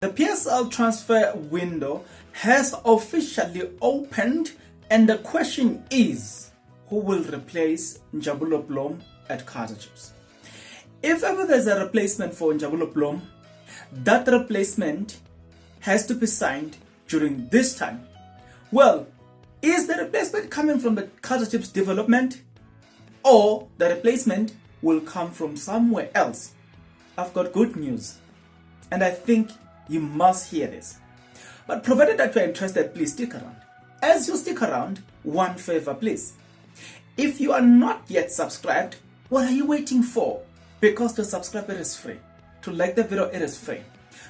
The PSL transfer window has officially opened, and the question is, who will replace Njabulo Blom at Kaizer Chiefs? If ever there's a replacement for Njabulo Blom, that replacement has to be signed during this time. Well, is the replacement coming from the Kaizer Chiefs development, or the replacement will come from somewhere else? I've got good news, and I think you must hear this. But provided that you're interested, please stick around. As you stick around, one favor please. If you are not yet subscribed, what are you waiting for? Because to subscribe, it is free. To like the video, it is free.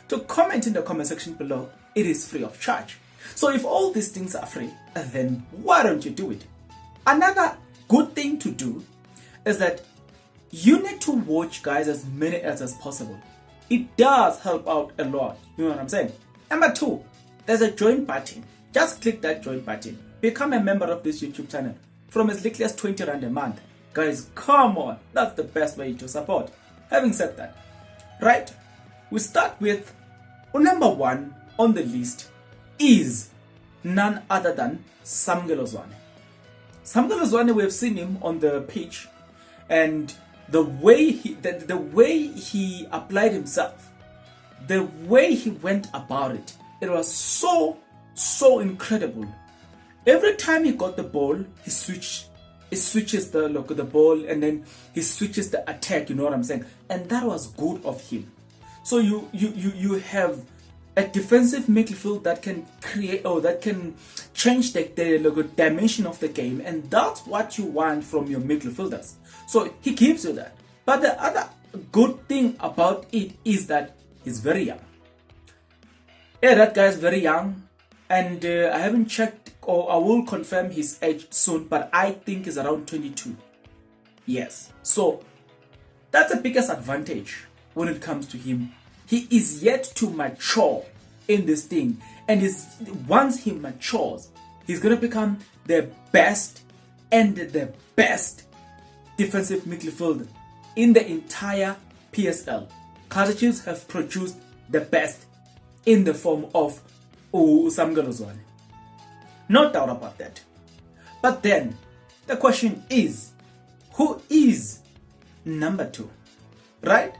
To comment in the comment section below, it is free of charge. So if all these things are free, then why don't you do it? Another good thing to do is that you need to watch, guys, as many ads as possible. It does help out a lot. You know what I'm saying? Number 2, there's a join button. Just click that join button. Become a member of this YouTube channel from as little as 20 Rand a month. Guys, come on. That's the best way to support. Having said that, right, we start with number 1 on the list is none other than Samgelo Zwane. Samgelo Zwane, we've seen him on the pitch, and the way he applied himself, the way he went about it, it was so incredible. Every time he got the ball, he switches the ball, and then he switches the attack. You know what I'm saying? And that was good of him. So you have a defensive midfield that can create, or that can change the dimension of the game, and that's what you want from your midfielders. So he gives you that. But the other good thing about it is that he's very young. Yeah, that guy is very young, and I haven't checked, or I will confirm his age soon, but I think he's around 22. Yes. So that's the biggest advantage when it comes to him. He is yet to mature in this thing, and once he matures, he's going to become the best defensive midfielder in the entire PSL. Kaizer Chiefs have produced the best in the form of Samgelo Zwane. No doubt about that. But then the question is, who is number 2? Right?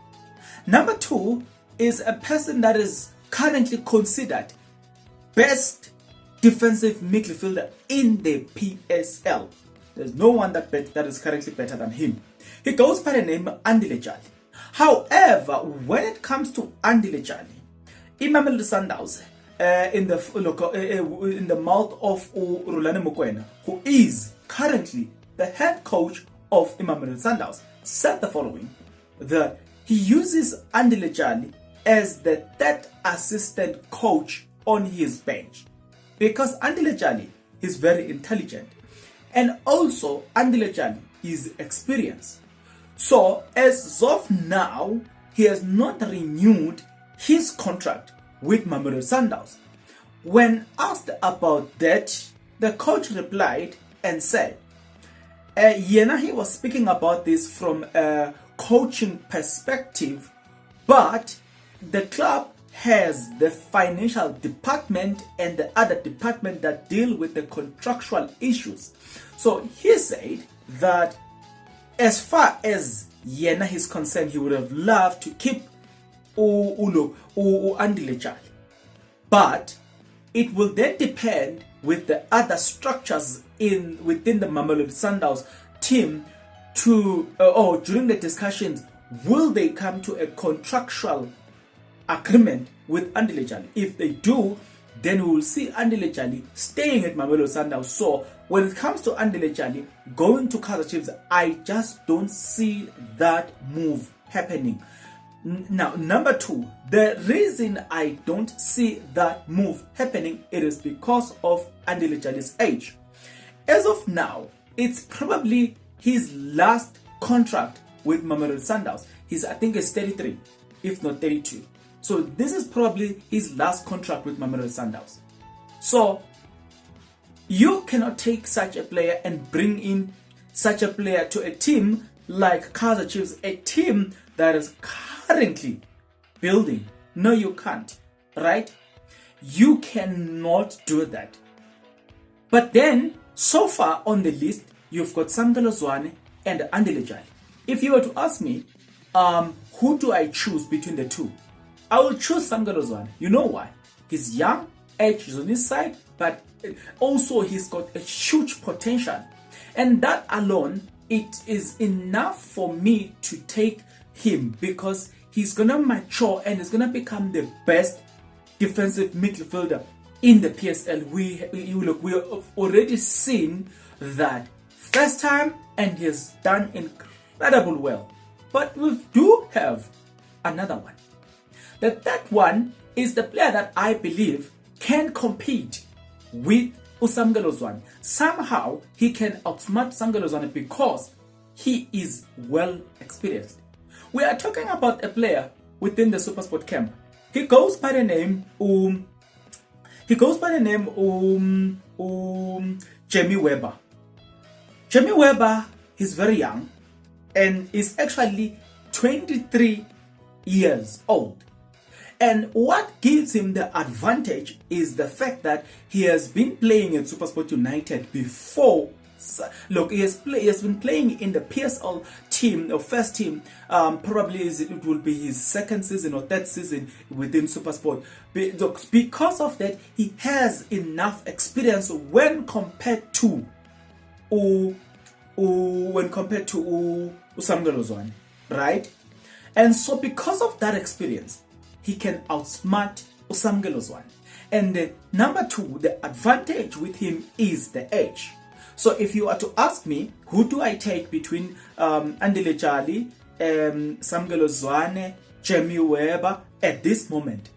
Number 2 is a person that is currently considered best defensive midfielder in the PSL. There's no one that is currently better than him. He goes by the name Andile Jali. However, when it comes to Andile Jali, Mamelodi Sundowns, in the mouth of Rulani Mokoena, who is currently the head coach of Mamelodi Sundowns, said the following: that he uses Andile Jali as the third assistant coach on his bench, because Andile Jali is very intelligent, and also Andile Jali is experienced. So as of now, he has not renewed his contract with Mamelodi Sundowns. When asked about that, the coach replied and said, he was speaking about this from a coaching perspective, but the club has the financial department and the other department that deal with the contractual issues. So he said that as far as Yena is concerned, he would have loved to keep Andile Jali, but it will then depend with the other structures within the Mamelodi Sundowns team or during the discussions, will they come to a contractual agreement with Andile Jali? If they do, then we will see Andile Jali staying at Mamelodi Sundowns. So when it comes to Andile Jali going to Kaizer Chiefs, I just don't see that move happening. Now, number 2, the reason I don't see that move happening, it is because of Andile Jali's age. As of now, it's probably his last contract with Mamelodi Sundowns. I think he's 33, if not 32. So this is probably his last contract with Mamelodi Sundowns. So you cannot take such a player and bring in such a player to a team like Kaizer Chiefs, a team that is currently building. No, you can't. right? You cannot do that. But then, so far on the list, you've got Samkelo Zwane and Andile Jali. If you were to ask me, who do I choose between the two? I will choose Samkelo Zwane. You know why? He's young, age is on his side, but also he's got a huge potential. And that alone, it is enough for me to take him because he's going to mature and he's going to become the best defensive midfielder in the PSL. We have already seen that first time and he has done incredible well. But we do have another one. The third one is the player that I believe can compete with Samkelo Zwane. Somehow he can outsmart Samkelo Zwane because he is well experienced. We are talking about a player within the Supersport camp. He goes by the name Jamie Weber. Jamie Weber is very young and is actually 23 years old. And what gives him the advantage is the fact that he has been playing at Supersport United before. Look, he has been playing in the PSL team, or first team, probably it will be his second season or third season within Supersport. Because of that, he has enough experience when compared to Samkelo Zwane, right? And so because of that experience, he can outsmart Samkelo Zwane. And number two, the advantage with him is the age. So if you are to ask me, who do I take between Andile Jali, Samkelo Zwane, Jamie Weber at this moment?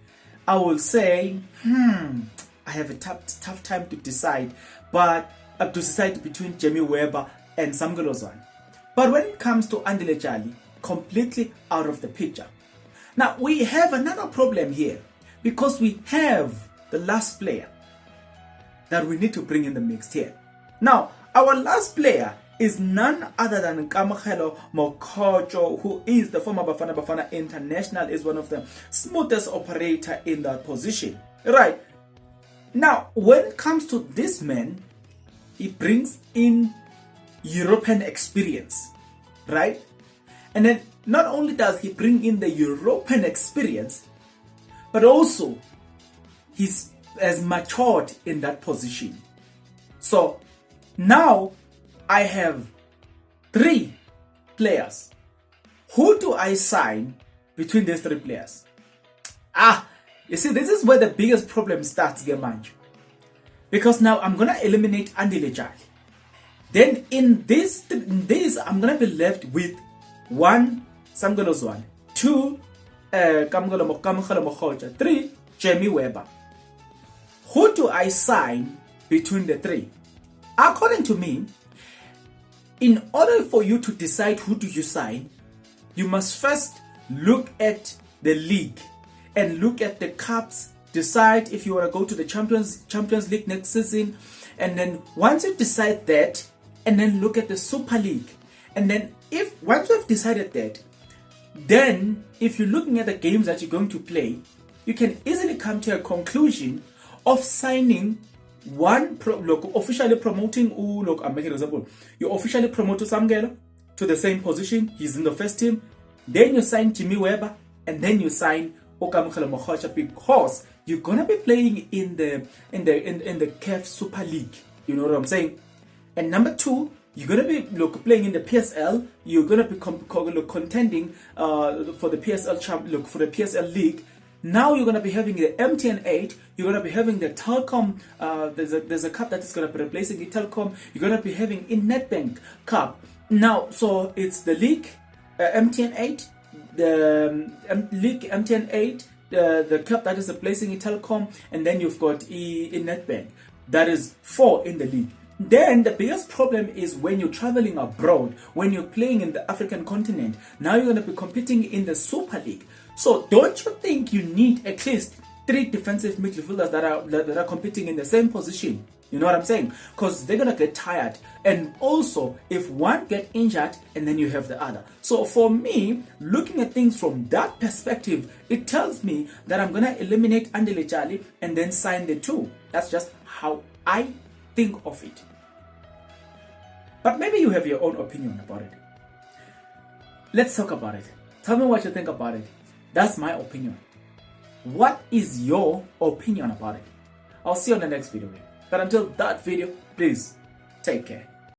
I will say, I have a tough time to decide, but to decide between Jamie Weber and Samkelo Zwane. But when it comes to Andile Jali, completely out of the picture. Now we have another problem here because we have the last player that we need to bring in the mix here. Now, our last player is none other than Kamohelo Mokojo, who is the former Bafana Bafana international, is one of the smoothest operator in that position. Right. Now, when it comes to this man, he brings in European experience, right? And then not only does he bring in the European experience, but also he has matured in that position. So now I have 3 players. Who do I sign between these 3 players? You see, this is where the biggest problem starts, Gemanj. Because now I'm going to eliminate Andile Jali. Then in this, I'm going to be left with 1, Samkelo Zwane, 2, Kamohelo Mokojo, 3, Jamie Weber. Who do I sign between the 3? According to me, in order for you to decide who do you sign, you must first look at the league and look at the cups, decide if you want to go to the Champions League next season, and then once you decide that, and then look at the Super League. And then once you've decided that, then if you're looking at the games that you're going to play, you can easily come to a conclusion of signing officially promoting, I'm making an example. You officially promote Samkelo to the same position, he's in the first team, then you sign Jamie Weber, and then you sign Kamohelo Mokojo, because you're gonna be playing in the CAF Super League. You know what I'm saying? And number 2, you're gonna be playing in the PSL. You're gonna be contending for the PSL for the PSL League. Now you're gonna be having the MTN 8. You're gonna be having the Telkom. There's a cup that is gonna be replacing the Telkom. You're gonna be having in Nedbank Cup. Now, so it's the league, MTN 8, the league MTN 8, the cup that is replacing Telkom, and then you've got in Nedbank. That is 4 in the league. Then the biggest problem is when you're traveling abroad, when you're playing in the African continent. Now you're going to be competing in the Super League. So don't you think you need at least 3 defensive midfielders that are competing in the same position? You know what I'm saying? Because they're gonna get tired. And also, if one get injured and then you have the other. So for me, looking at things from that perspective, it tells me that I'm gonna eliminate Andile Jali and then sign the two. That's just how I think of it. But maybe you have your own opinion about it. Let's talk about it. Tell me what you think about it. That's my opinion. What is your opinion about it? I'll see you on the next video. But until that video, please take care.